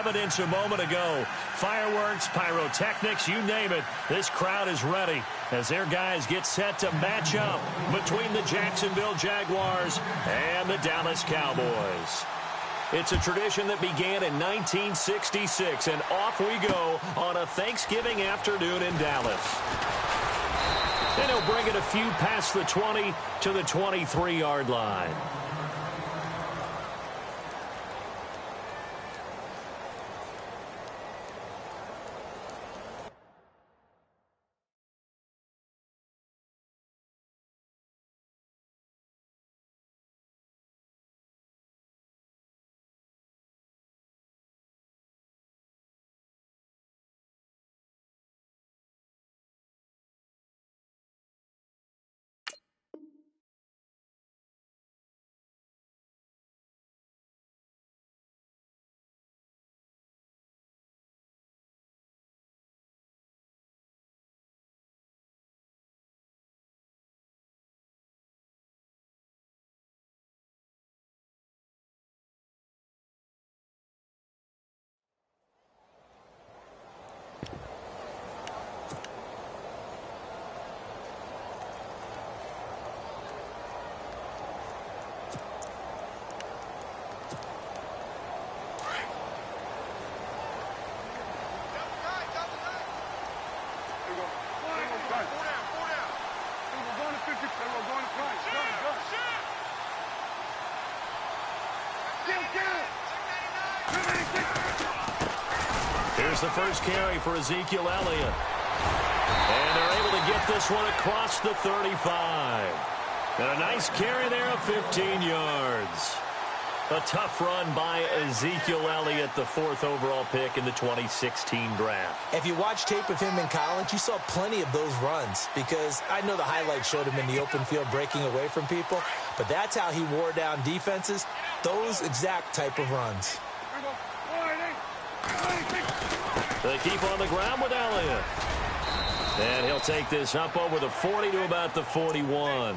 evidence a moment ago. Fireworks, pyrotechnics, you name it. This crowd is ready as their guys get set to match up between the Jacksonville Jaguars and the Dallas Cowboys. It's a tradition that began in 1966, and off we go on a Thanksgiving afternoon in Dallas. And he'll bring it a few past the 20 to the 23-yard line. Here's the first carry for Ezekiel Elliott. And they're able to get this one across the 35. And a nice carry there of 15 yards. A tough run by Ezekiel Elliott, the fourth overall pick in the 2016 draft. If you watch tape of him in college, you saw plenty of those runs, because I know the highlights showed him in the open field breaking away from people, but that's how he wore down defenses, those exact type of runs. They keep on the ground with Elliott. And he'll take this up over the 40 to about the 41.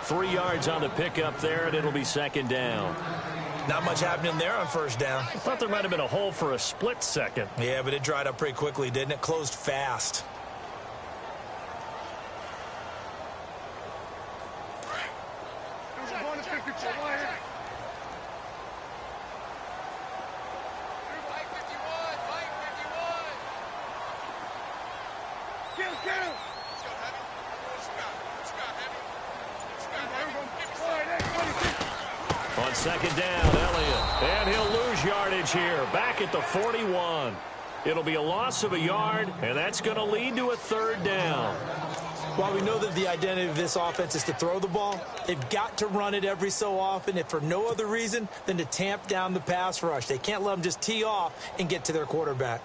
3 yards on the pickup there, and it'll be second down. Not much happening there on first down. I thought there might have been a hole for a split second. Yeah, but it dried up pretty quickly, didn't it? Closed fast. On second down, Elliott. And he'll lose yardage here, back at the 41. It'll be a loss of a yard, and that's going to lead to a third down. While we know that the identity of this offense is to throw the ball, they've got to run it every so often, if for no other reason than to tamp down the pass rush. They can't let them just tee off and get to their quarterback.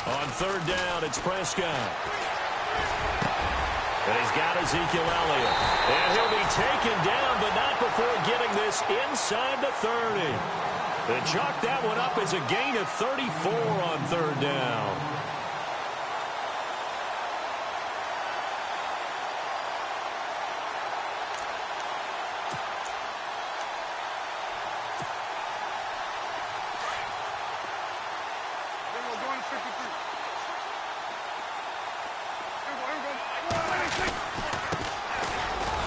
On third down, it's Prescott. And he's got Ezekiel Elliott. And he'll be taken down, but not before getting this inside the 30. They chalk that one up as a gain of 34 on third down.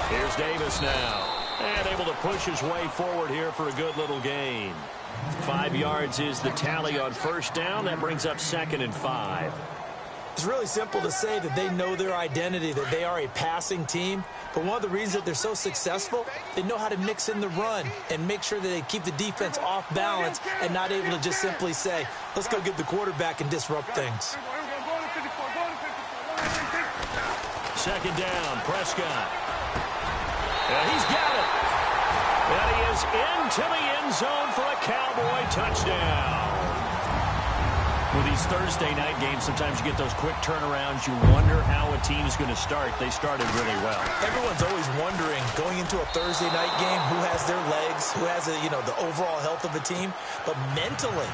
Here's Davis now. And able to push his way forward here for a good little gain. 5 yards is the tally on first down. That brings up 2nd and 5. It's really simple to say that they know their identity, that they are a passing team. But one of the reasons that they're so successful, they know how to mix in the run and make sure that they keep the defense off balance and not able to just simply say, let's go get the quarterback and disrupt things. Second down, Prescott. And he's got it. And he is into the end zone for a Cowboy touchdown. With these Thursday night games, sometimes you get those quick turnarounds. You wonder how a team's going to start. They started really well. Everyone's always wondering, going into a Thursday night game, who has their legs, who has, the overall health of a team. But mentally,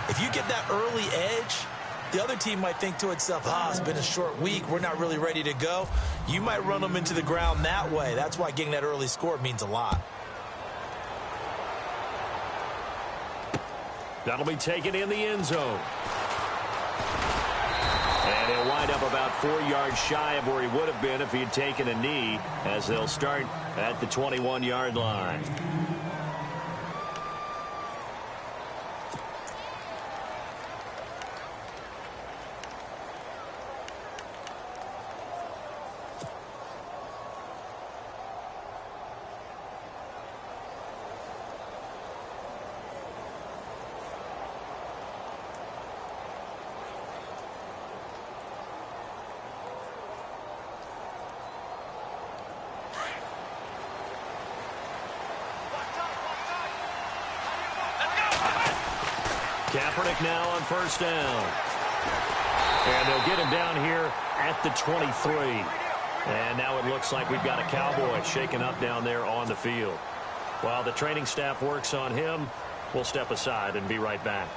if you get that early edge, the other team might think to itself, it's been a short week. We're not really ready to go. You might run them into the ground that way. That's why getting that early score means a lot. That'll be taken in the end zone. And he'll wind up about 4 yards shy of where he would have been if he had taken a knee, as they'll start at the 21-yard line. Kaepernick now on first down. And they'll get him down here at the 23. And now it looks like we've got a Cowboy shaken up down there on the field. While the training staff works on him, we'll step aside and be right back.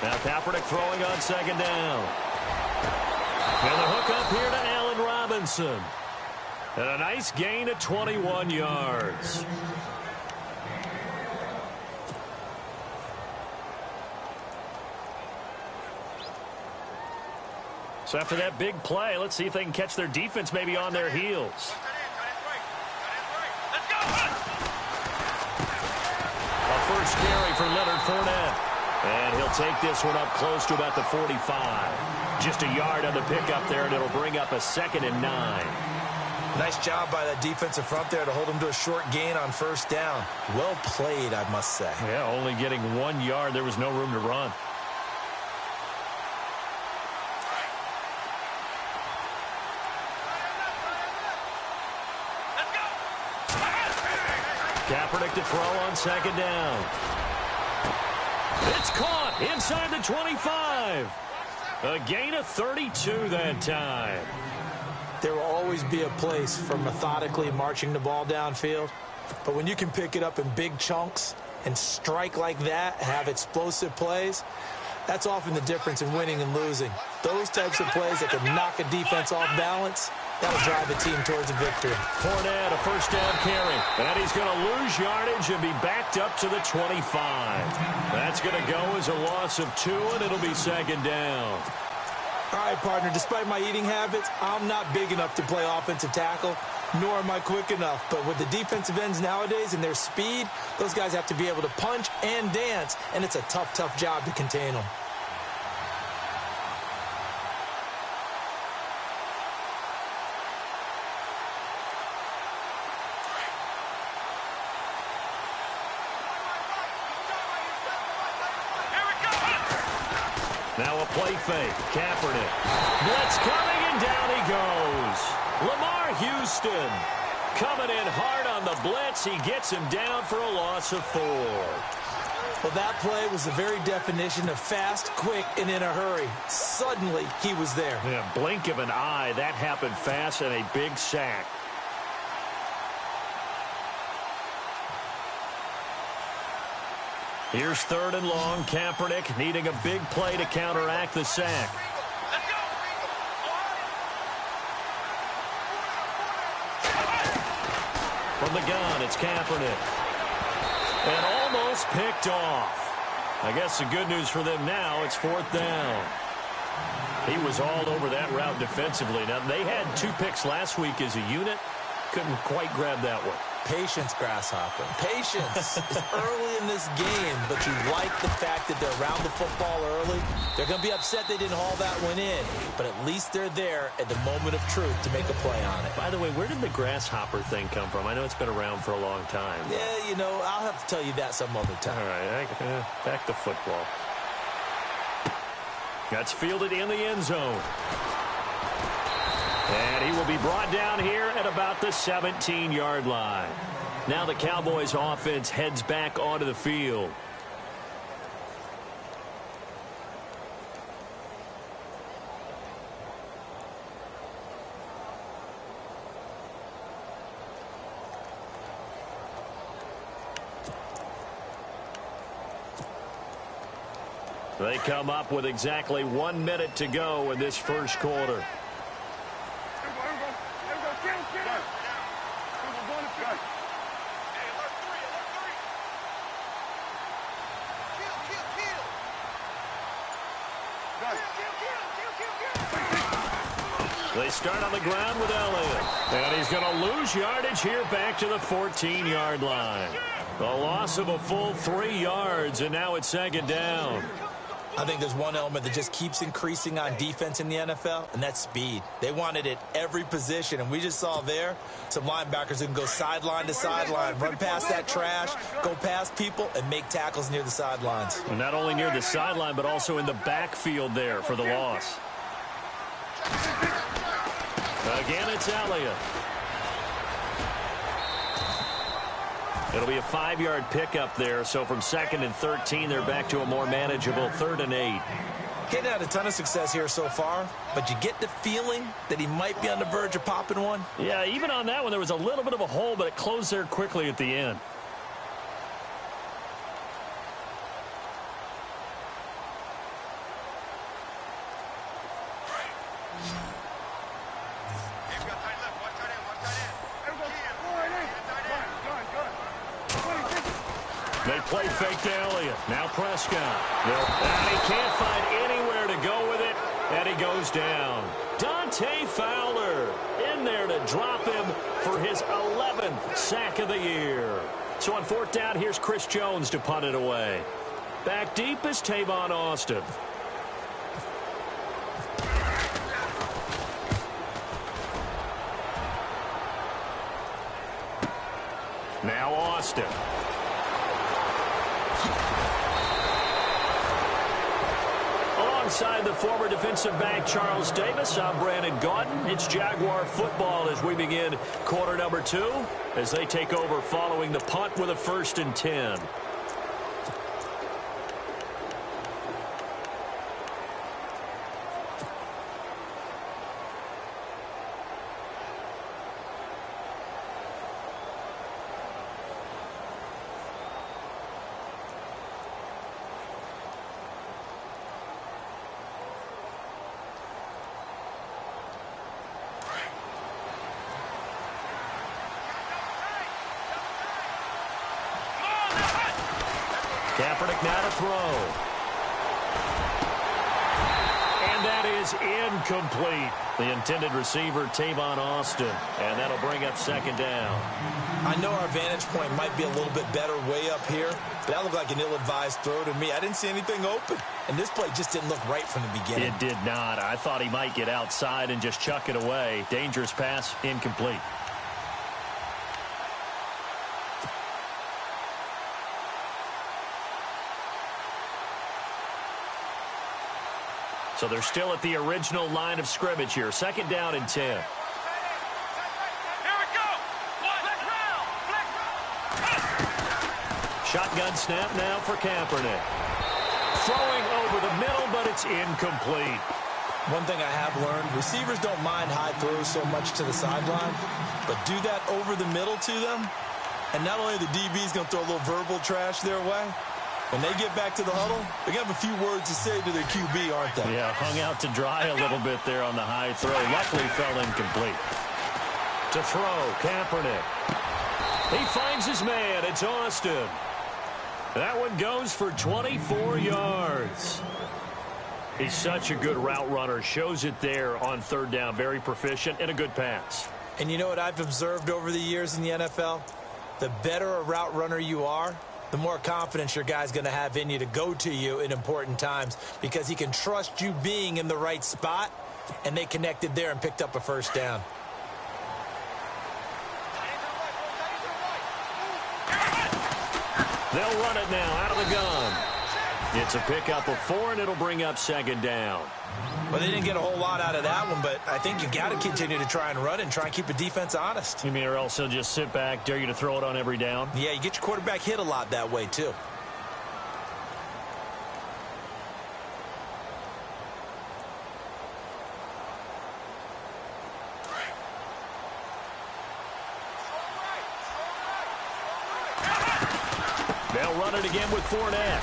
Now Kaepernick throwing on second down. And the hook up here to Allen Robinson. And a nice gain of 21 yards. So after that big play, let's see if they can catch their defense maybe on their heels. A first carry for Leonard Fournette. And he'll take this one up close to about the 45. Just a yard on the pickup there, and it'll bring up a 2nd and 9. Nice job by that defensive front there to hold him to a short gain on first down. Well played, I must say. Yeah, only getting 1 yard. There was no room to run. Kaepernick to throw on second down. It's caught inside the 25. A gain of 32 that time. There will always be a place for methodically marching the ball downfield. But when you can pick it up in big chunks and strike like that, have explosive plays, that's often the difference in winning and losing. Those types of plays that can knock a defense off balance, that'll drive a team towards a victory. Fournette, a first down carry. And he's going to lose yardage and be backed up to the 25. That's going to go as a loss of 2, and it'll be second down. All right, partner, despite my eating habits, I'm not big enough to play offensive tackle, nor am I quick enough. But with the defensive ends nowadays and their speed, those guys have to be able to punch and dance, and it's a tough, tough job to contain them. Now a play fake. Kaepernick. Blitz coming, and down he goes. Lamar Houston coming in hard on the blitz. He gets him down for a loss of 4. Well, that play was the very definition of fast, quick, and in a hurry. Suddenly, he was there. Yeah, blink of an eye. That happened fast, and a big sack. Here's 3rd and long. Kaepernick needing a big play to counteract the sack. From the gun, it's Kaepernick. And almost picked off. I guess the good news for them now, it's 4th down. He was all over that route defensively. Now, they had 2 picks last week as a unit. Couldn't quite grab that one. Patience, Grasshopper. Patience is early in this game, but you like the fact that they're around the football early. They're going to be upset they didn't haul that one in, but at least they're there at the moment of truth to make a play on it. By the way, where did the grasshopper thing come from? I know it's been around for a long time. Yeah, I'll have to tell you that some other time. All right, back to football. That's fielded in the end zone. And he will be brought down here at about the 17-yard line. Now the Cowboys offense heads back onto the field. They come up with exactly 1 minute to go in this first quarter. They start on the ground with Elliott. And he's going to lose yardage here back to the 14-yard line. The loss of a full 3 yards, and now it's second down. I think there's one element that just keeps increasing on defense in the NFL, and that's speed. They want it at every position, and we just saw there some linebackers who can go sideline to sideline, run past that trash, go past people, and make tackles near the sidelines. And not only near the sideline, but also in the backfield there for the loss. Again, it's Elliott. It'll be a 5-yard pickup there, so from 2nd and 13, they're back to a more manageable 3rd and 8. Getting had a ton of success here so far, but you get the feeling that he might be on the verge of popping one. Yeah, even on that one, there was a little bit of a hole, but it closed there quickly at the end. They play fake to Elliott. Now Prescott. And he can't find anywhere to go with it, and he goes down. Dante Fowler in there to drop him for his 11th sack of the year. So on 4th down, here's Chris Jones to punt it away. Back deep is Tavon Austin. Now Austin. Alongside the former defensive back Charles Davis, I'm Brandon Gaudin. It's Jaguar football as we begin quarter number 2 as they take over following the punt with a 1st and 10. Kaepernick now to throw. And that is incomplete. The intended receiver, Tavon Austin. And that'll bring up 2nd down. I know our vantage point might be a little bit better way up here, but that looked like an ill-advised throw to me. I didn't see anything open. And this play just didn't look right from the beginning. It did not. I thought he might get outside and just chuck it away. Dangerous pass, incomplete. So they're still at the original line of scrimmage here. 2nd down and 10. Here we go. Shotgun snap now for Kaepernick. Throwing over the middle, but it's incomplete. One thing I have learned, receivers don't mind high throws so much to the sideline, but do that over the middle to them, and not only the DB's going to throw a little verbal trash their way, when they get back to the huddle, they're going to have a few words to say to their QB, aren't they? Yeah, hung out to dry a little bit there on the high throw. Luckily fell incomplete. To throw, Kaepernick. He finds his man. It's Austin. That one goes for 24 yards. He's such a good route runner. Shows it there on 3rd down. Very proficient and a good pass. And you know what I've observed over the years in the NFL? The better a route runner you are, the more confidence your guy's going to have in you to go to you in important times because he can trust you being in the right spot, and they connected there and picked up a 1st down. They'll run it now out of the gun. It's a pickup of 4, and it'll bring up second down. Well, they didn't get a whole lot out of that one, but I think you got to continue to try and run and try and keep the defense honest. You mean or else he'll just sit back, dare you to throw it on every down? Yeah, you get your quarterback hit a lot that way, too. They'll run it again with Fournette.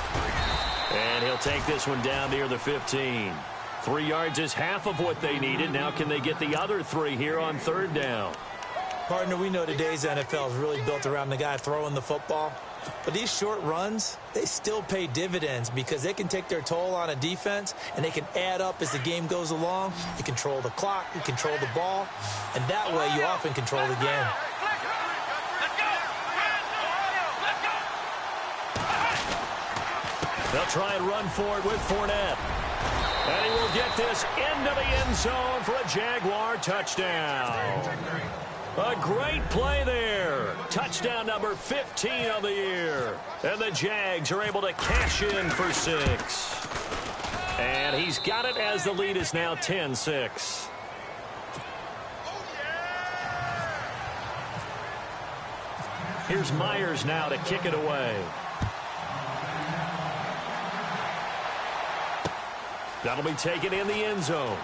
And he'll take this one down near the 15. 3 yards is half of what they needed. Now can they get the other 3 here on third down? Partner, we know today's NFL is really built around the guy throwing the football. But these short runs, they still pay dividends because they can take their toll on a defense and they can add up as the game goes along. You control the clock, you control the ball, and that way you often control the game. They'll try and run for it with Fournette. And he will get this into the end zone for a Jaguar touchdown. A great play there. Touchdown number 15 of the year. And the Jags are able to cash in for 6. And he's got it as the lead is now 10-6. Here's Myers now to kick it away. That'll be taken in the end zone.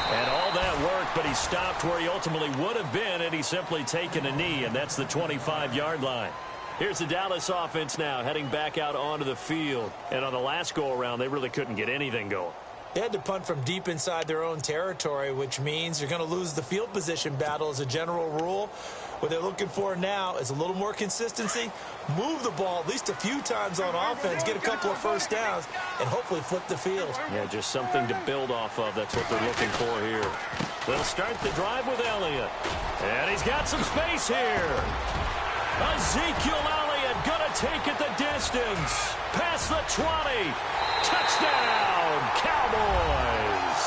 And all that work, but he stopped where he ultimately would have been had he simply taken a knee, and that's the 25-yard line. Here's the Dallas offense now heading back out onto the field. And on the last go-around, they really couldn't get anything going. They had to punt from deep inside their own territory, which means you're going to lose the field position battle as a general rule. What they're looking for now is a little more consistency, move the ball at least a few times on offense, get a couple of first downs, and hopefully flip the field. Yeah, just something to build off of. That's what they're looking for here. They'll start the drive with Elliott. And he's got some space here. Ezekiel Elliott going to take it the distance. Past the 20. Touchdown, Cowboys.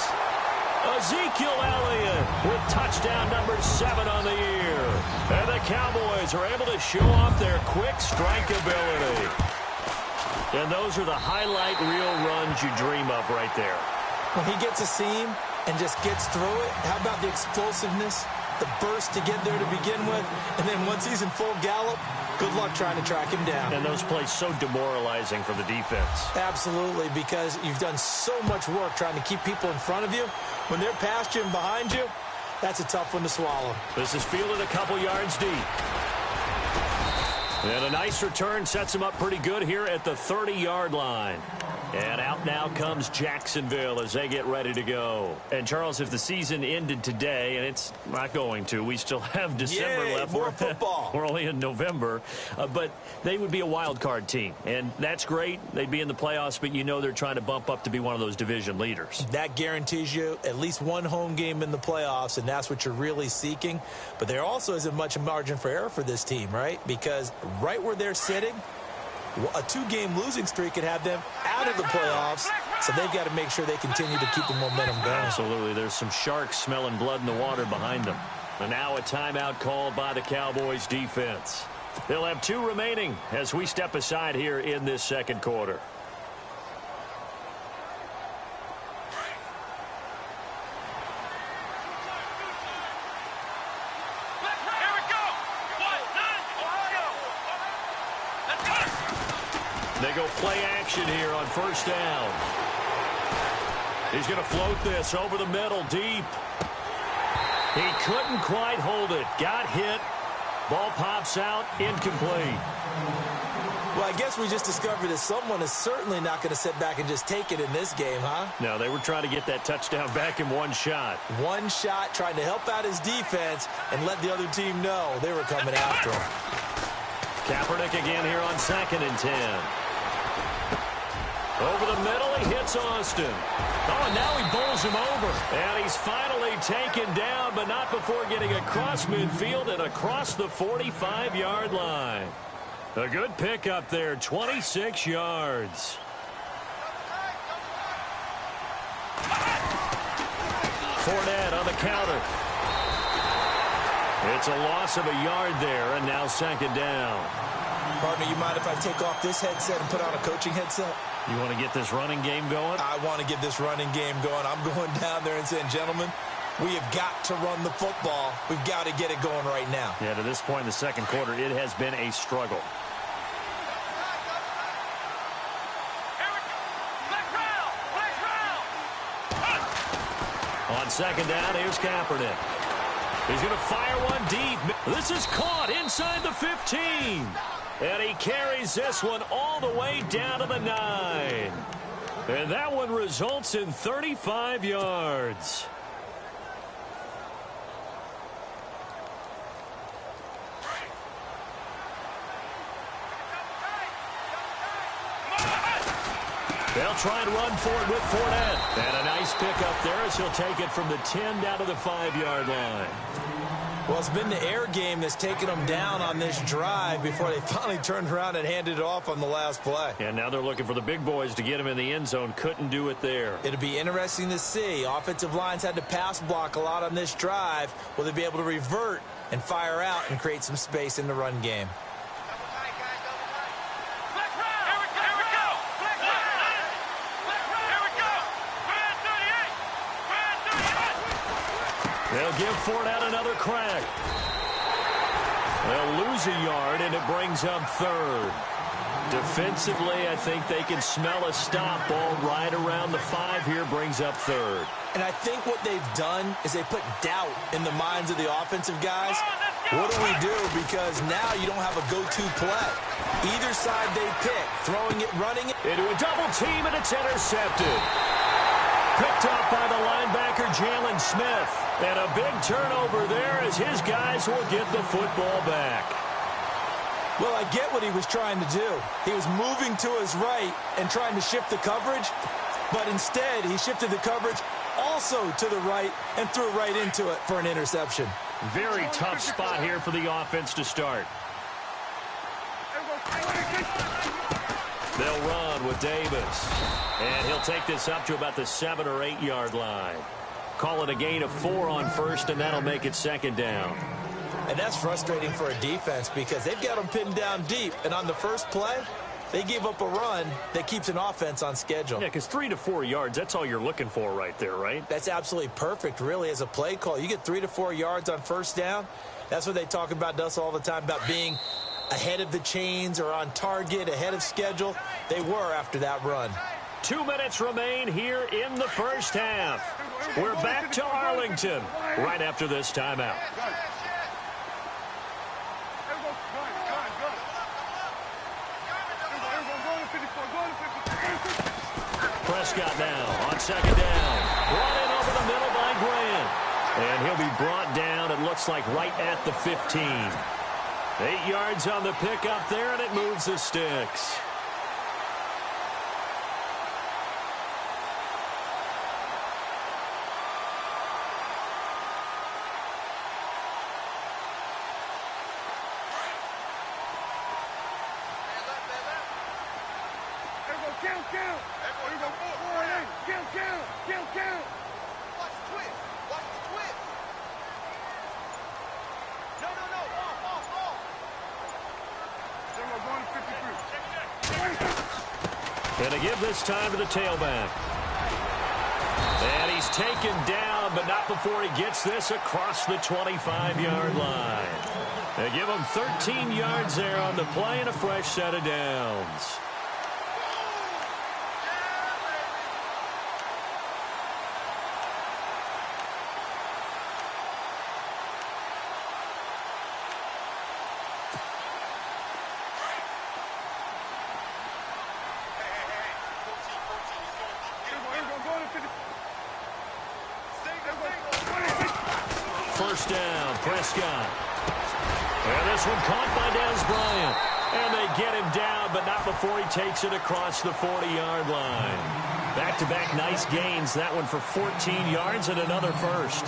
Ezekiel Elliott with touchdown number 7 on the year. And the Cowboys are able to show off their quick strike ability. And those are the highlight reel runs you dream of right there. When he gets a seam and just gets through it, how about the explosiveness, the burst to get there to begin with, and then once he's in full gallop, good luck trying to track him down. And those plays so demoralizing for the defense. Absolutely, because you've done so much work trying to keep people in front of you. When they're past you and behind you, that's a tough one to swallow. This is fielded a couple yards deep. And a nice return sets him up pretty good here at the 30-yard line. And out now comes Jacksonville as they get ready to go. And, Charles, if the season ended today, and it's not going to, we still have December left. More football. We're only in November. But they would be a wild card team. And that's great. They'd be in the playoffs, but you know they're trying to bump up to be one of those division leaders. That guarantees you at least one home game in the playoffs, and that's what you're really seeking. But there also isn't much margin for error for this team, right? Because right where they're sitting, a 2-game losing streak could have them out of the playoffs, so they've got to make sure they continue to keep the momentum going. Absolutely. There's some sharks smelling blood in the water behind them. And now a timeout called by the Cowboys defense. They'll have 2 remaining as we step aside here in this second quarter. They go play action here on first down. He's going to float this over the middle deep. He couldn't quite hold it. Got hit. Ball pops out. Incomplete. Well, I guess we just discovered that someone is certainly not going to sit back and just take it in this game, huh? No, they were trying to get that touchdown back in one shot. One shot, trying to help out his defense and let the other team know they were coming after him. Kaepernick again here on 2nd and 10. Over the middle, he hits Austin. Oh, and now he bowls him over. And he's finally taken down, but not before getting across midfield and across the 45-yard line. A good pickup there, 26 yards. Fournette on the counter. It's a loss of a yard there, and now 2nd down. Partner, you mind if I take off this headset and put on a coaching headset? You want to get this running game going? I want to get this running game going. I'm going down there and saying, gentlemen, we have got to run the football. We've got to get it going right now. Yeah, to this point in the second quarter, it has been a struggle. On second down, here's Kaepernick. He's going to fire one deep. This is caught inside the 15. And he carries this one all the way down to the 9. And that one results in 35 yards. They'll try and run for it with Fournette. And a nice pickup there as he'll take it from the 10 down to the 5-yard line. Well, it's been the air game that's taken them down on this drive before they finally turned around and handed it off on the last play. And now they're looking for the big boys to get him in the end zone. Couldn't do it there. It'll be interesting to see. Offensive lines had to pass block a lot on this drive. Will they be able to revert and fire out and create some space in the run game? They'll give Fournette another crack. They'll lose a yard, and it brings up third. Defensively, I think they can smell a stop. Ball right around the 5 here brings up third. And I think what they've done is they put doubt in the minds of the offensive guys. What do we do? Because now you don't have a go-to play. Either side they pick, throwing it, running it. Into a double team, and it's intercepted. Picked up by the linebacker, Jalen Smith. And a big turnover there as his guys will get the football back. Well, I get what he was trying to do. He was moving to his right and trying to shift the coverage, but instead he shifted the coverage also to the right and threw right into it for an interception. Very tough spot here for the offense to start. They'll run with Davis. And he'll take this up to about the 7 or 8 yard line. Call it a gain of 4 on first, and that'll make it second down. And that's frustrating for a defense because they've got them pinned down deep. And on the first play, they gave up a run that keeps an offense on schedule. Yeah, because 3 to 4 yards, that's all you're looking for right there, right? That's absolutely perfect, really, as a play call. You get 3 to 4 yards on first down. That's what they talk about us all the time, about being ahead of the chains or on target, ahead of schedule. They were after that run. 2 minutes remain here in the first half. We're back to Arlington right after this timeout. Prescott now on second down. Brought in over the middle by Grant. And he'll be brought down, it looks like, right at the 15. 8 yards on the pickup there, and it moves the sticks. And to give this time to the tailback. And he's taken down, but not before he gets this across the 25-yard line. They give him 13 yards there on the play and a fresh set of downs. First down, Prescott. And this one caught by Dez Bryant. And they get him down, but not before he takes it across the 40-yard line. Back-to-back nice gains. That one for 14 yards and another first.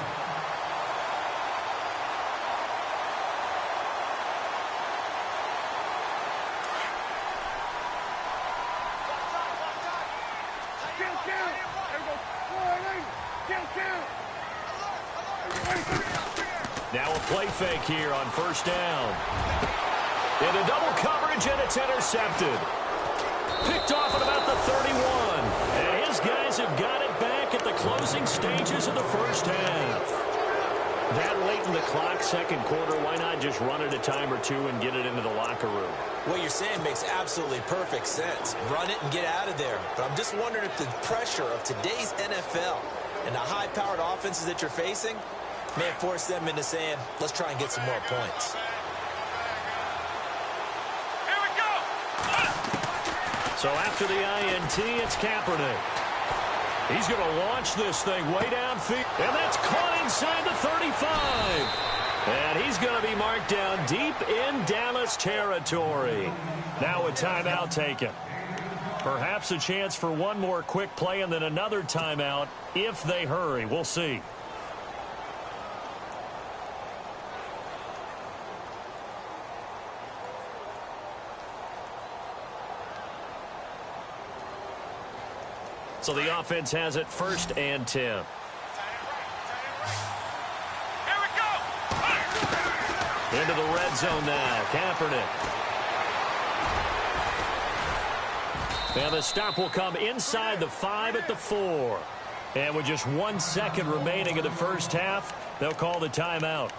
Now a play fake here on first down. Into double coverage, and it's intercepted. Picked off at about the 31. And his guys have got it back at the closing stages of the first half. That late in the clock, second quarter, why not just run it a time or two and get it into the locker room? What you're saying makes absolutely perfect sense. Run it and get out of there. But I'm just wondering if the pressure of today's NFL and the high-powered offenses that you're facing may force them into saying, let's try and get some more points. So after the INT, it's Kaepernick. He's going to launch this thing way downfield. And that's caught inside the 35. And he's going to be marked down deep in Dallas territory. Now a timeout taken. Perhaps a chance for one more quick play and then another timeout if they hurry. We'll see. So the offense has it 1st and 10. Here we go. Into the red zone now. Kaepernick. And the stop will come inside the 5 at the 4. And with just 1 second remaining in the first half, they'll call the timeout.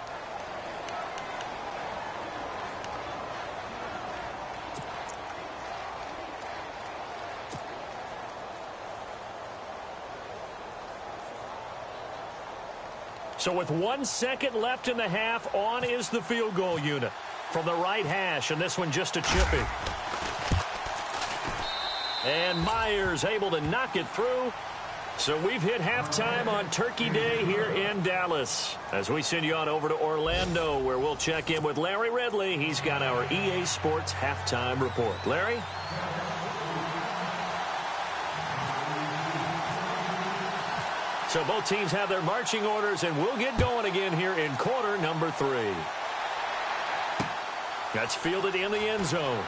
So with 1 second left in the half, on is the field goal unit from the right hash, and this one just a chippy. And Myers able to knock it through. So we've hit halftime on Turkey Day here in Dallas. As we send you on over to Orlando, where we'll check in with Larry Ridley. He's got our EA Sports halftime report. Larry? So both teams have their marching orders, and we'll get going again here in quarter number 3. That's fielded in the end zone.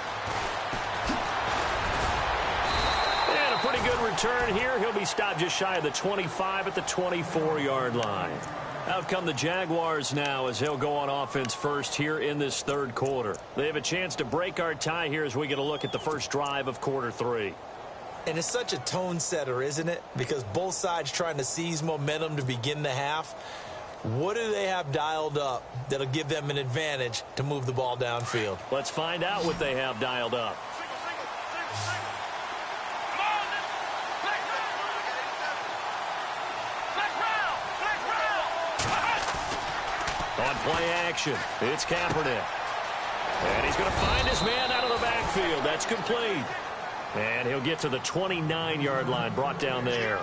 And a pretty good return here. He'll be stopped just shy of the 25 at the 24-yard line. Out come the Jaguars now as they'll go on offense first here in this third quarter. They have a chance to break our tie here as we get a look at the first drive of quarter 3. And it's such a tone setter, isn't it? Because both sides trying to seize momentum to begin the half. What do they have dialed up that'll give them an advantage to move the ball downfield? Let's find out what they have dialed up. On play action, it's Kaepernick. And he's going to find his man out of the backfield. That's complete. And he'll get to the 29-yard line, brought down there.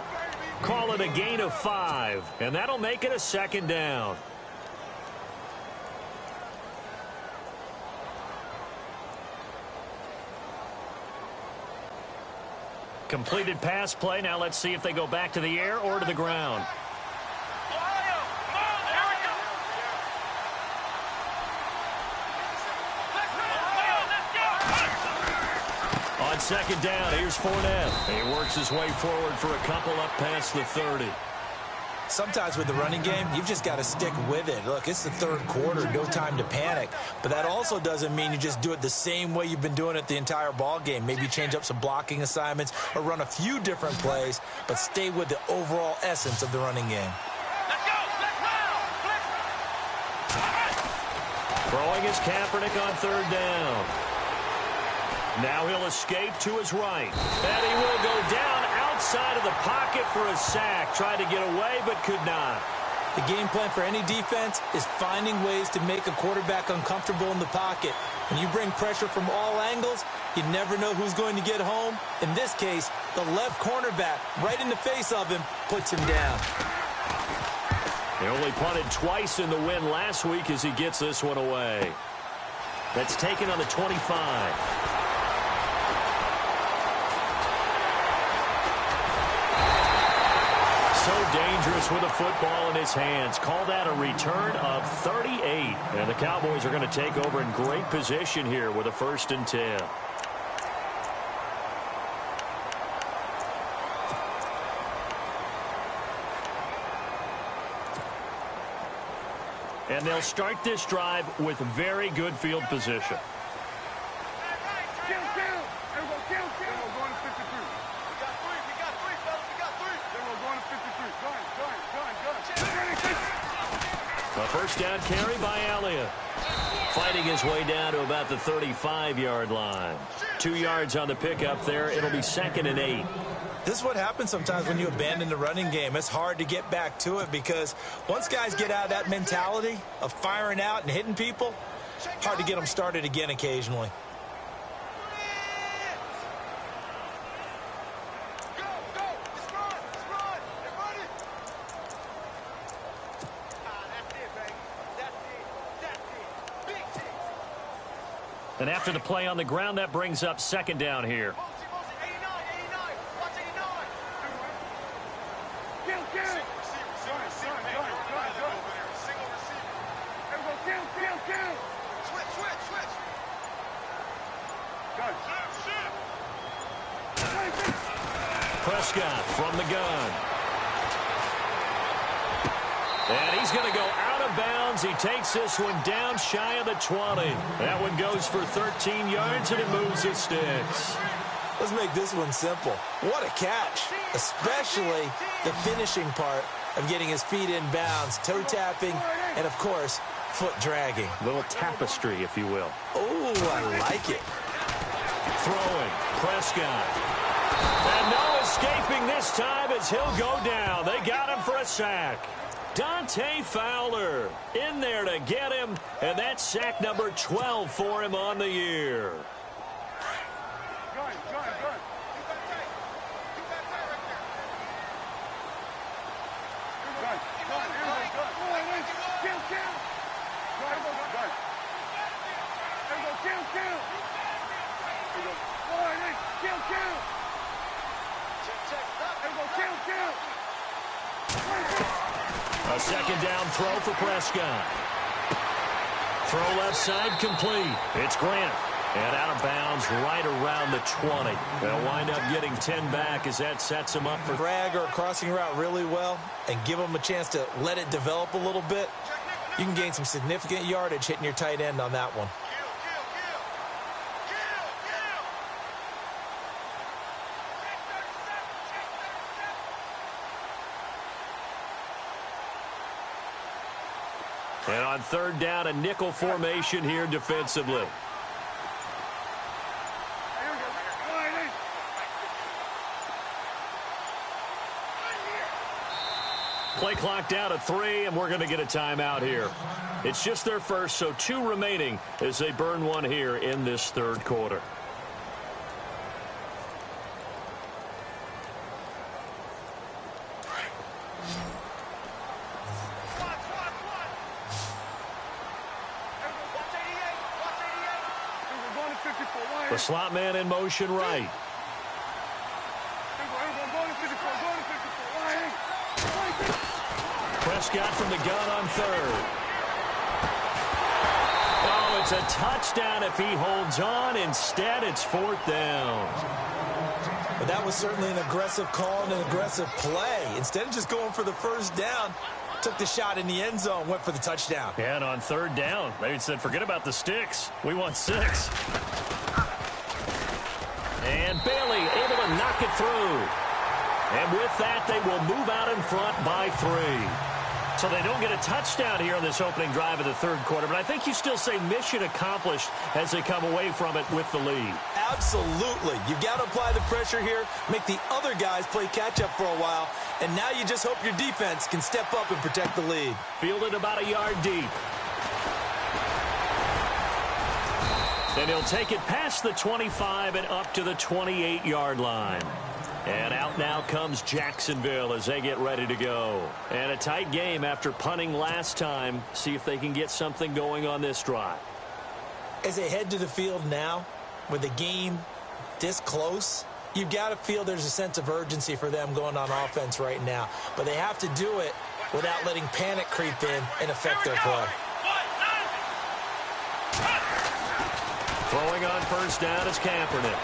Call it a gain of 5, and that'll make it a second down. Completed pass play. Now let's see if they go back to the air or to the ground. On second down, here's Fournette. He works his way forward for a couple up past the 30. Sometimes with the running game, you've just got to stick with it. Look, it's the third quarter, no time to panic. But that also doesn't mean you just do it the same way you've been doing it the entire ball game. Maybe change up some blocking assignments or run a few different plays, but stay with the overall essence of the running game. Throwing is Kaepernick on third down. Now he'll escape to his right. And he will go down outside of the pocket for a sack. Tried to get away, but could not. The game plan for any defense is finding ways to make a quarterback uncomfortable in the pocket. When you bring pressure from all angles, you never know who's going to get home. In this case, the left cornerback, right in the face of him, puts him down. He only punted twice in the win last week as he gets this one away. That's taken on the 25. So dangerous with a football in his hands. Call that a return of 38. And the Cowboys are going to take over in great position here with a 1st and 10. And they'll start this drive with very good field position. First down carry by Elliott. Fighting his way down to about the 35-yard line. 2 yards on the pickup there. It'll be 2nd and 8. This is what happens sometimes when you abandon the running game. It's hard to get back to it because once guys get out of that mentality of firing out and hitting people, hard to get them started again occasionally. And after the play on the ground, that brings up 2nd down here. Prescott from the gun. And he's going to go out of bounds. He takes this one down shy of the 20. That one goes for 13 yards, and it moves his sticks. Let's make this one simple. What a catch, especially the finishing part of getting his feet in bounds, toe tapping, and, of course, foot dragging. A little tapestry, if you will. Oh, I like it. Throwing, Prescott. And no escaping this time as he'll go down. They got him for a sack. Dante Fowler in there to get him, and that's sack number 12 for him on the year. A 2nd down throw for Prescott. Throw left side complete. It's Grant. And out of bounds right around the 20. They'll wind up getting 10 back as that sets him up for drag or a crossing route really well and give him a chance to let it develop a little bit. You can gain some significant yardage hitting your tight end on that one. And on 3rd down, a nickel formation here defensively. Play clock down to 3, and we're going to get a timeout here. It's just their first, so 2 remaining as they burn one here in this 3rd quarter. The slot man in motion right. Prescott from the gun on 3rd. Oh, it's a touchdown if he holds on. Instead, it's 4th down. But that was certainly an aggressive call and an aggressive play. Instead of just going for the first down, took the shot in the end zone, went for the touchdown. And on 3rd down, they said, forget about the sticks. We want 6. And Bailey able to knock it through. And with that, they will move out in front by 3. So they don't get a touchdown here on this opening drive of the 3rd quarter. But I think you still say mission accomplished as they come away from it with the lead. Absolutely. You've got to apply the pressure here, make the other guys play catch-up for a while. And now you just hope your defense can step up and protect the lead. Fielded about a yard deep. And he'll take it past the 25 and up to the 28-yard line. And out now comes Jacksonville as they get ready to go. And a tight game after punting last time. See if they can get something going on this drive. As they head to the field now, with the game this close, you've got to feel there's a sense of urgency for them going on offense right now. But they have to do it without letting panic creep in and affect their play. Throwing on 1st down is Kaepernick.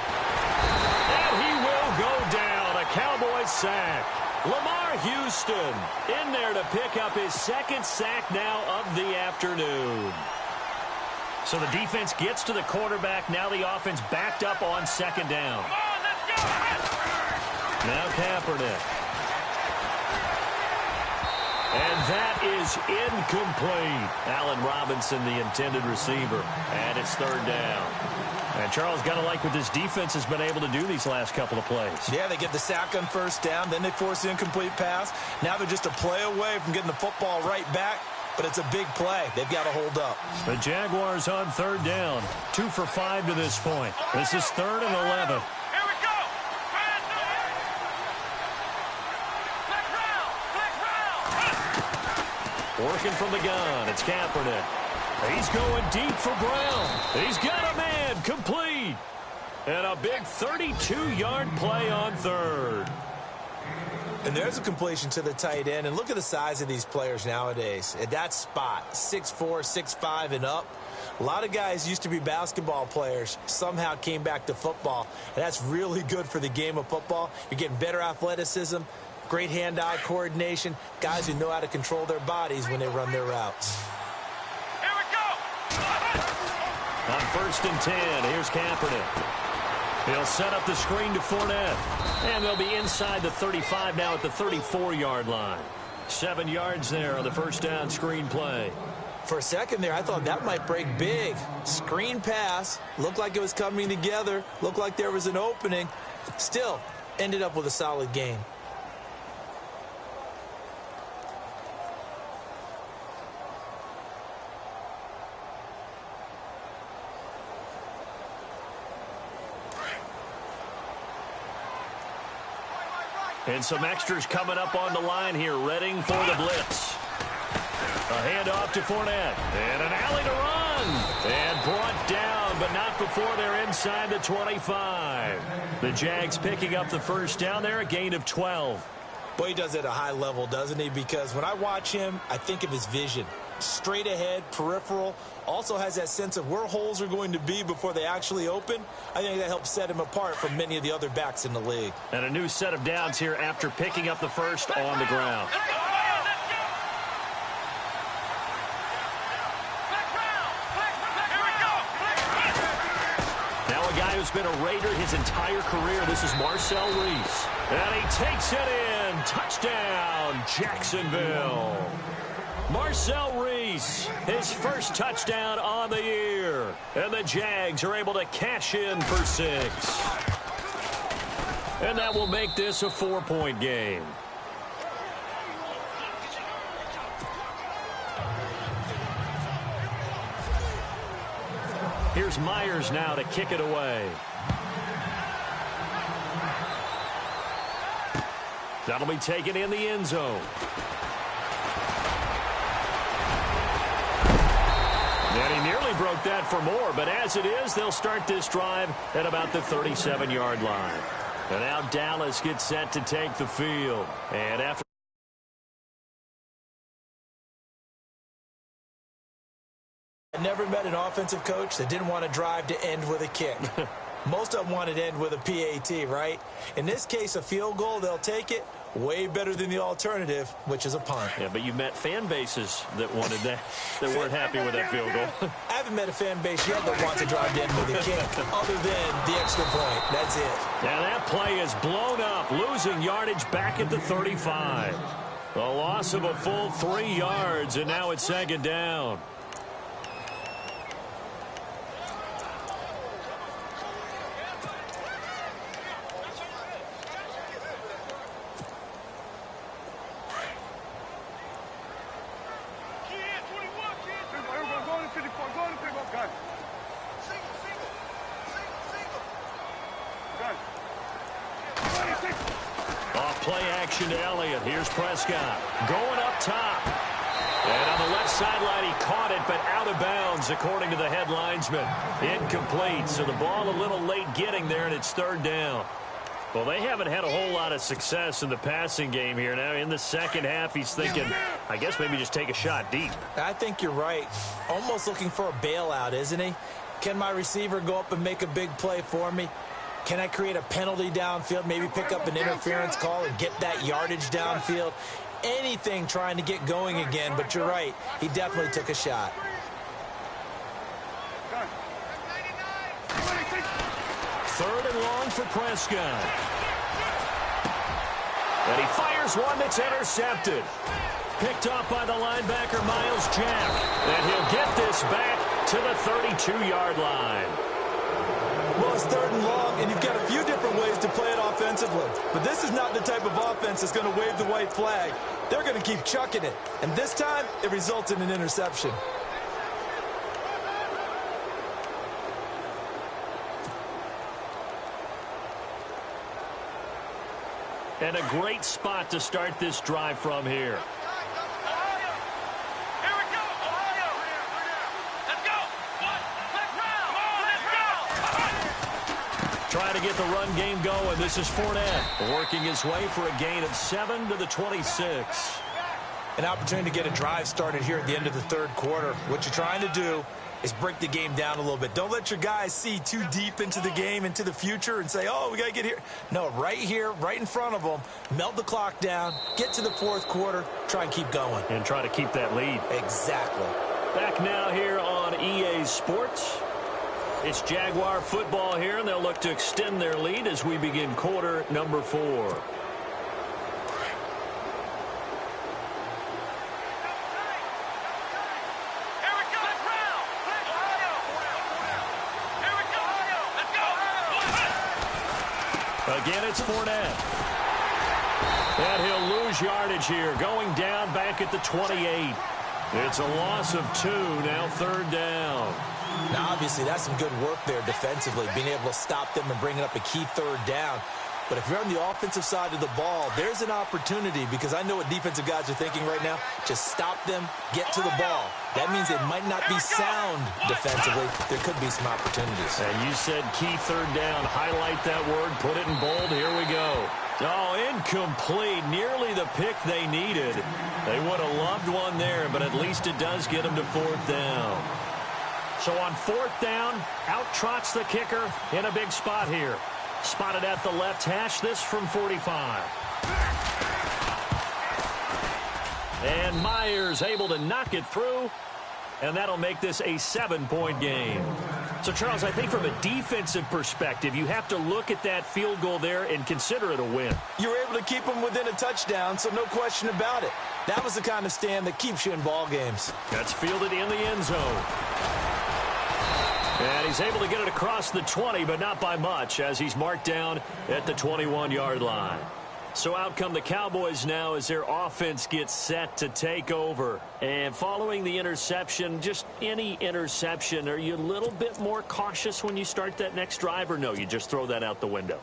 And he will go down. A Cowboys sack. Lamar Houston in there to pick up his 2nd sack now of the afternoon. So the defense gets to the quarterback. Now the offense backed up on 2nd down. Now Kaepernick. And that is incomplete. Allen Robinson, the intended receiver. And it's third down. And Charles, got to like what this defense has been able to do these last couple of plays. Yeah, they get the sack on first down, then they force the incomplete pass. Now they're just a play away from getting the football right back, but it's a big play. They've got to hold up. The Jaguars on third down. 2 for 5 to this point. This is 3rd and 11. Here we go. Working from the gun. It's Kaepernick. He's going deep for Brown. He's got a man complete. And a big 32-yard play on third. And there's a completion to the tight end. And look at the size of these players nowadays. At that spot, 6'4", 6'5", and up. A lot of guys used to be basketball players, somehow came back to football. And that's really good for the game of football. You're getting better athleticism, great hand-eye coordination, guys who know how to control their bodies when they run their routes. On 1st and 10, here's Kaepernick. He'll set up the screen to Fournette. And they'll be inside the 35 now at the 34-yard line. 7 yards there on the first down screen play. For a second there, I thought that might break big. Screen pass. Looked like it was coming together. Looked like there was an opening. Still, ended up with a solid game. And some extras coming up on the line here, readying for the blitz. A handoff to Fournette. And an alley to run. And brought down, but not before they're inside the 25. The Jags picking up the first down there, a gain of 12. Boy, he does it at a high level, doesn't he? Because when I watch him, I think of his vision. Straight ahead, peripheral. Also has that sense of where holes are going to be before they actually open. I think that helps set him apart from many of the other backs in the league. And a new set of downs here after picking up the first on the ground. Now a guy who's been a Raider his entire career. This is Marcel Reese. And he takes it in. Touchdown, Jacksonville. Marcel Reese, his first touchdown on the year. And the Jags are able to cash in for 6. And that will make this a 4-point game. Here's Myers now to kick it away. That'll be taken in the end zone. And he nearly broke that for more, but as it is, they'll start this drive at about the 37-yard line. And now Dallas gets set to take the field. And after I never met an offensive coach that didn't want to drive to end with a kick. Most of them wanted to end with a PAT, right? In this case, a field goal, they'll take it. Way better than the alternative, which is a punt. Yeah, but you met fan bases that wanted that, that weren't happy with that field goal. I haven't met a fan base yet that wants to drive to end with a kick, other than the extra point. That's it. Now that play is blown up, losing yardage back at the 35. A loss of a full 3 yards, and now it's 2nd down. Play action to Elliott. Here's Prescott going up top. And on the left sideline, he caught it, but out of bounds, according to the head linesman. Incomplete. So the ball a little late getting there, and it's 3rd down. Well, they haven't had a whole lot of success in the passing game here. Now, in the second half, he's thinking, I guess maybe just take a shot deep. I think you're right. Almost looking for a bailout, isn't he? Can my receiver go up and make a big play for me? Can I create a penalty downfield, maybe pick up an interference call and get that yardage downfield? Anything trying to get going again, but you're right. He definitely took a shot. Third and long for Prescott. And he fires one that's intercepted. picked off by the linebacker, Miles Jack. And he'll get this back to the 32-yard line. Well, it's 3rd and long, and you've got a few different ways to play it offensively. But this is not the type of offense that's going to wave the white flag. They're going to keep chucking it. And this time, it results in an interception. And a great spot to start this drive from here. Trying to get the run game going. This is Fournette working his way for a gain of 7 to the 26. An opportunity to get a drive started here at the end of the 3rd quarter. What you're trying to do is break the game down a little bit. Don't let your guys see too deep into the game, into the future, and say, oh, we got to get here. No, right here, right in front of them, melt the clock down, get to the 4th quarter, try and keep going. And try to keep that lead. Exactly. Back now here on EA Sports. It's Jaguar football here, and they'll look to extend their lead as we begin quarter number 4. Again, it's Fournette. And he'll lose yardage here, going down back at the 28. It's a loss of 2, now 3rd down. Now, obviously, that's some good work there defensively, being able to stop them and bringing up a key 3rd down. But if you're on the offensive side of the ball, there's an opportunity, because I know what defensive guys are thinking right now. Just stop them, get to the ball. That means it might not be sound defensively. There could be some opportunities. And you said key 3rd down. Highlight that word. Put it in bold. Here we go. Oh, incomplete. Nearly the pick they needed. They would have loved one there, but at least it does get them to 4th down. So on 4th down, out trots the kicker in a big spot here. Spotted at the left hash, this from 45. And Myers able to knock it through, and that'll make this a 7-point game. So, Charles, I think from a defensive perspective, you have to look at that field goal there and consider it a win. You were able to keep them within a touchdown, so no question about it. That was the kind of stand that keeps you in ball games. That's fielded in the end zone. And he's able to get it across the 20, but not by much, as he's marked down at the 21-yard line. So out come the Cowboys now as their offense gets set to take over. And following the interception, just any interception, are you a little bit more cautious when you start that next drive, or no, you just throw that out the window?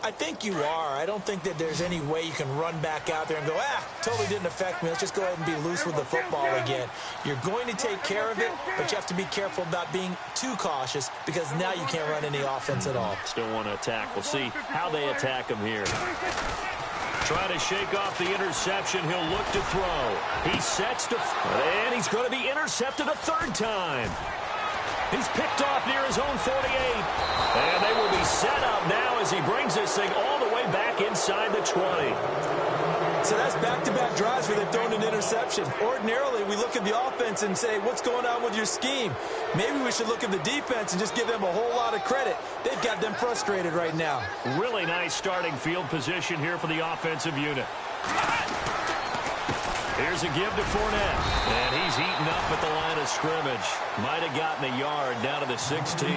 I think you are. I don't think that there's any way you can run back out there and go, totally didn't affect me. Let's just go ahead and be loose with the football again. You're going to take care of it, but you have to be careful about being too cautious, because now you can't run any offense at all. Still want to attack. We'll see how they attack him here. Trying to shake off the interception. He'll look to throw. He sets to, and he's going to be intercepted a 3rd time. He's picked off near his own 48. And they will be set up now as he brings this thing all the way back inside the 20. So that's back-to-back drives where they've thrown an interception. Ordinarily, we look at the offense and say, what's going on with your scheme? Maybe we should look at the defense and just give them a whole lot of credit. They've got them frustrated right now. Really nice starting field position here for the offensive unit. Here's a give to Fournette. And he's eaten up at the line of scrimmage. Might have gotten a yard down to the 16.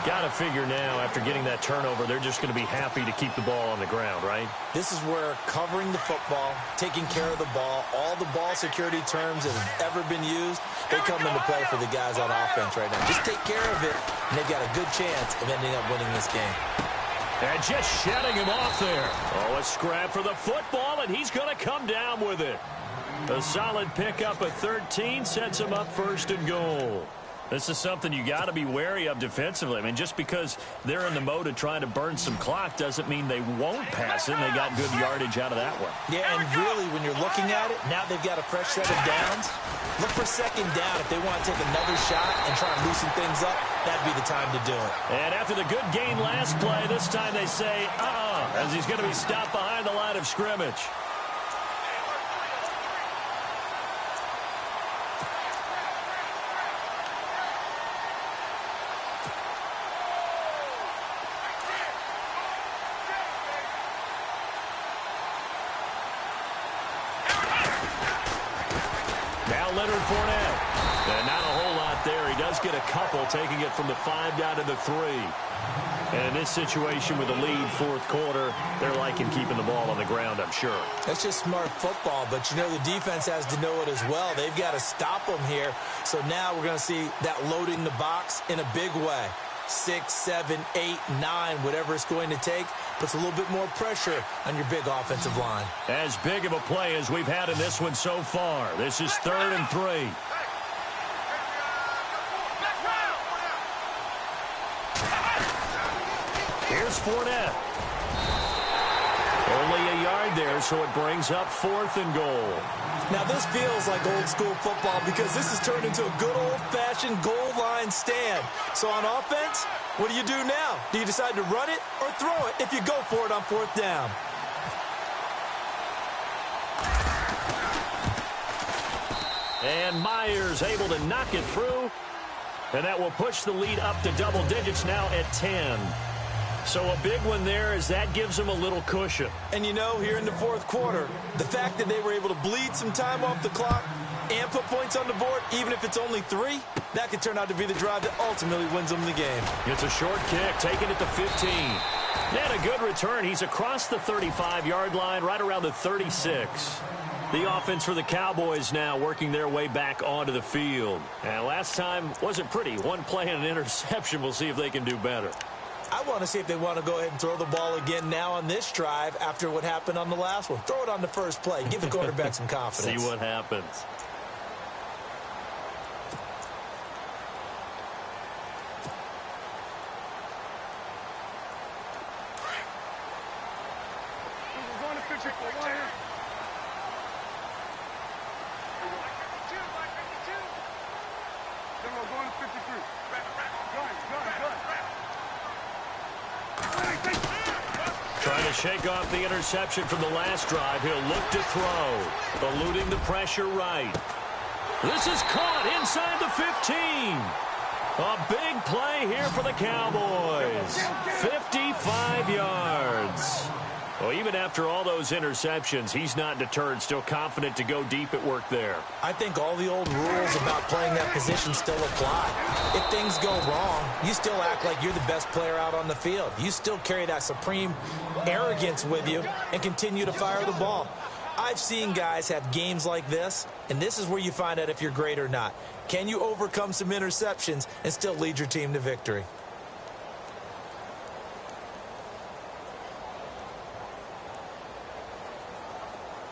Got to figure now, after getting that turnover, they're just going to be happy to keep the ball on the ground, right? This is where covering the football, taking care of the ball, all the ball security terms that have ever been used, they come into play for the guys on offense right now. Just take care of it, and they've got a good chance of ending up winning this game. And just shedding him off there. Oh, a scrap for the football, and he's going to come down with it. A solid pickup at 13 sets him up 1st and goal. This is something you got to be wary of defensively. I mean, just because they're in the mode of trying to burn some clock doesn't mean they won't pass it. And they got good yardage out of that one. Yeah, and really, when you're looking at it, now they've got a fresh set of downs. Look for 2nd down. If they want to take another shot and try and loosen things up, that'd be the time to do it. And after the good gain last play, this time they say, as he's going to be stopped behind the line of scrimmage. Leonard Fournette. And not a whole lot there. He does get a couple, taking it from the 5 down to the 3. And in this situation with the lead, fourth quarter, they're liking keeping the ball on the ground, I'm sure. That's just smart football, but you know the defense has to know it as well. They've got to stop them here. So now we're going to see that loading the box in a big way. 6, 7, 8, 9, whatever it's going to take, puts a little bit more pressure on your big offensive line. As big of a play as we've had in this one so far. This is 3rd and 3. Here's Fournette. Only a yard there, so it brings up 4th and goal. Now, this feels like old school football because this has turned into a good old-fashioned goal line stand. So on offense, what do you do now? Do you decide to run it or throw it if you go for it on 4th down? And Myers able to knock it through. And that will push the lead up to double digits now at 10. So a big one there as that gives them a little cushion. And you know, here in the fourth quarter, the fact that they were able to bleed some time off the clock and put points on the board, even if it's only 3, that could turn out to be the drive that ultimately wins them the game. It's a short kick, taking it to 15. And a good return. He's across the 35-yard line, right around the 36. The offense for the Cowboys now working their way back onto the field. And last time wasn't pretty. One play and an interception. We'll see if they can do better. I want to see if they want to go ahead and throw the ball again now on this drive after what happened on the last one. Throw it on the first play. Give the quarterback some confidence. See what happens. Trying to shake off the interception from the last drive. He'll look to throw. Eluding the pressure right. This is caught inside the 15. A big play here for the Cowboys. 55 yards. Well, even after all those interceptions, he's not deterred, still confident to go deep at work there. I think all the old rules about playing that position still apply. If things go wrong, you still act like you're the best player out on the field. You still carry that supreme arrogance with you and continue to fire the ball. I've seen guys have games like this, and this is where you find out if you're great or not. Can you overcome some interceptions and still lead your team to victory?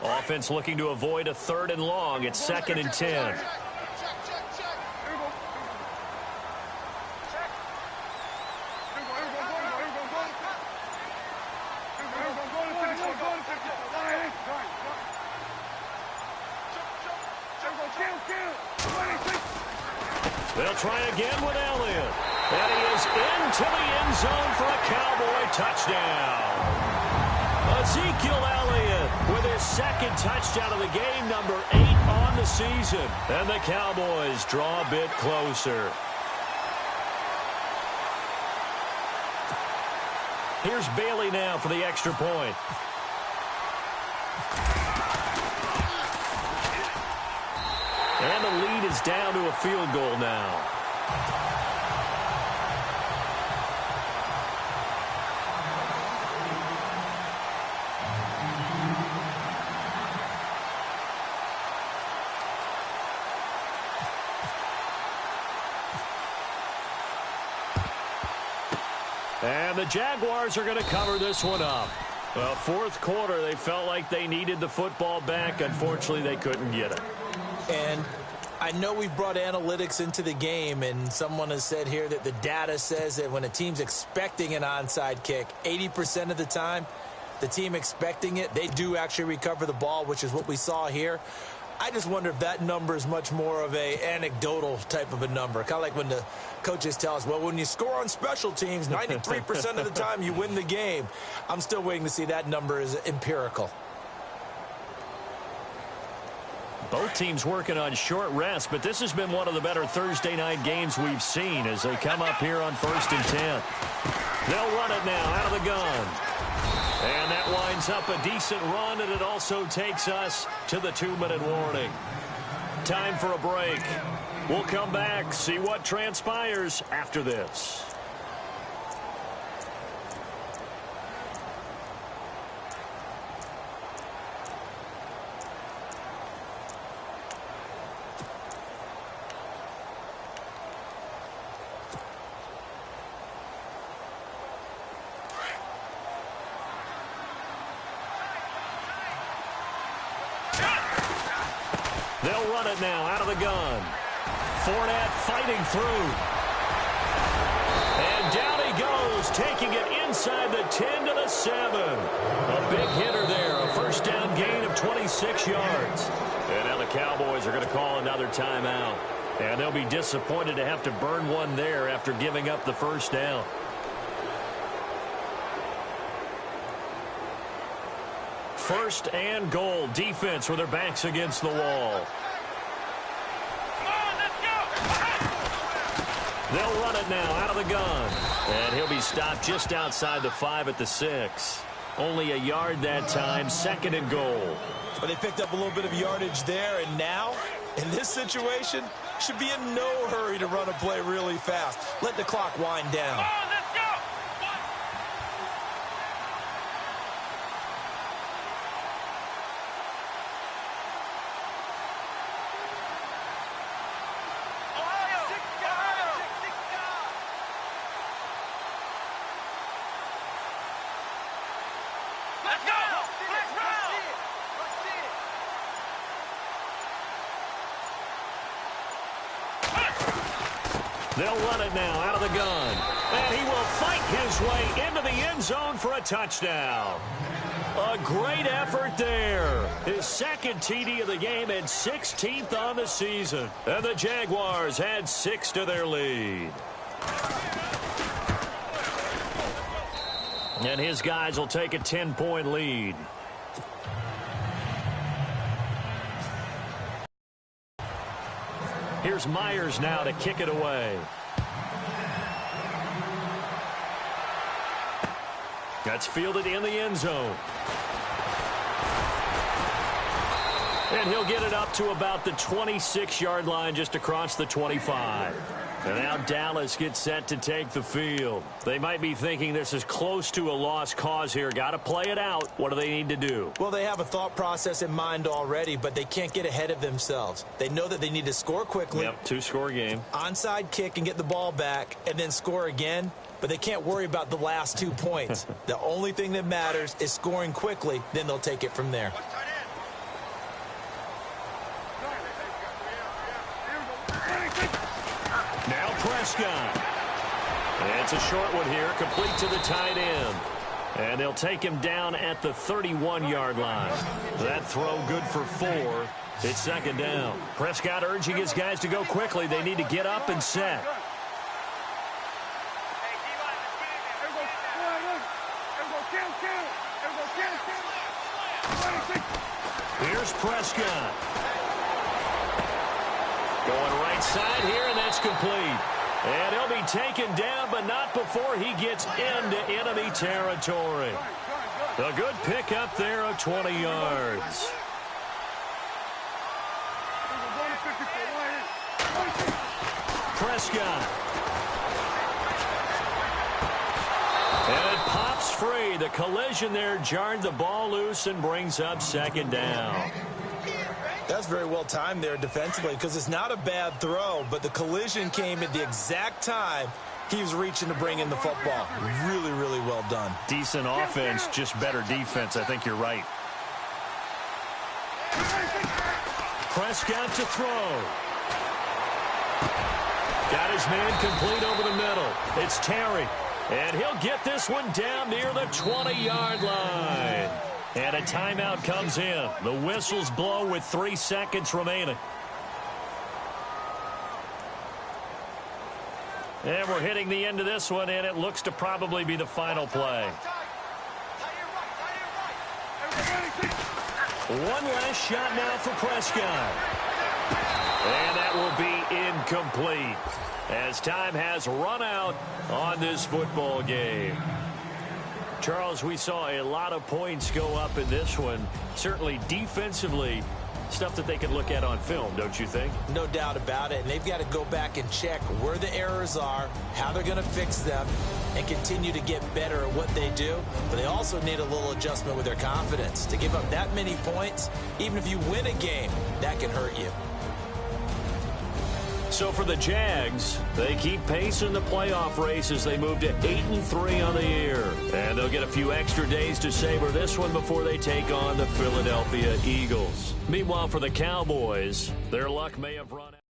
Offense looking to avoid a 3rd and long. It's 2nd and 10. They'll try again with Elliott. And he is into the end zone for a Cowboy touchdown. Ezekiel Elliott with his 2nd touchdown of the game, number 8 on the season. And the Cowboys draw a bit closer. Here's Bailey now for the extra point. And the lead is down to a field goal now. And the Jaguars are going to cover this one up. Well, fourth quarter, they felt like they needed the football back. Unfortunately, they couldn't get it. And I know we've brought analytics into the game, and someone has said here that the data says that when a team's expecting an onside kick, 80% of the time, the team expecting it, they do actually recover the ball, which is what we saw here. I just wonder if that number is much more of a anecdotal type of a number. Kind of like when the coaches tell us, well, when you score on special teams, 93% of the time you win the game. I'm still waiting to see that number is empirical. Both teams working on short rest, but this has been one of the better Thursday night games we've seen as they come up here on 1st and 10. They'll run it now out of the gun. And that winds up a decent run, and it also takes us to the 2-minute warning. Time for a break. We'll come back, see what transpires after this. They'll run it now out of the gun. Fournette fighting through. And down he goes, taking it inside the 10 to the 7. A big hitter there, a first down gain of 26 yards. And now the Cowboys are going to call another timeout. And they'll be disappointed to have to burn one there after giving up the first down. First and goal. Defense with their backs against the wall. They'll run it now out of the gun. And he'll be stopped just outside the 5 at the 6. Only a yard that time. Second and goal. But they picked up a little bit of yardage there. And now, in this situation, should be in no hurry to run a play really fast. Let the clock wind down. They'll run it now out of the gun. And he will fight his way into the end zone for a touchdown. A great effort there. His second TD of the game and 16th on the season. And the Jaguars had 6 to their lead. And his guys will take a 10-point lead. Here's Myers now to kick it away. That's fielded in the end zone. And he'll get it up to about the 26-yard line just across the 25. And now Dallas gets set to take the field. They might be thinking this is close to a lost cause here. Got to play it out. What do they need to do? Well, they have a thought process in mind already, but they can't get ahead of themselves. They know that they need to score quickly. Yep, 2-score game. Onside kick and get the ball back and then score again. But they can't worry about the last 2 points. The only thing that matters is scoring quickly. Then they'll take it from there. Now Prescott. And it's a short one here, complete to the tight end. And they'll take him down at the 31-yard line. That throw good for 4. It's second down. Prescott urging his guys to go quickly. They need to get up and set. Here's Prescott. Going right side here, and that's complete. And he'll be taken down, but not before he gets into enemy territory. A good pickup there of 20 yards. Prescott. And it pops free. The collision there jarred the ball loose and brings up second down. That's very well timed there defensively because it's not a bad throw, but the collision came at the exact time he was reaching to bring in the football. Really, really well done. Decent offense, just better defense. I think you're right. Prescott to throw. Got his man complete over the middle. It's Terry. And he'll get this one down near the 20-yard line. And a timeout comes in. The whistles blow with 3 seconds remaining. And we're hitting the end of this one, and it looks to probably be the final play. One last shot now for Prescott. And that will be incomplete as time has run out on this football game. Charles, we saw a lot of points go up in this one. Certainly defensively, Stuff that they can look at on film, don't you think? No doubt about it. And they've got to go back and check where the errors are, how they're going to fix them, and continue to get better at what they do. But they also need a little adjustment with their confidence. To give up that many points, even if you win a game, that can hurt you. So for the Jags, they keep pace in the playoff race as they move to 8-3 on the year. And they'll get a few extra days to savor this one before they take on the Philadelphia Eagles. Meanwhile, for the Cowboys, their luck may have run out.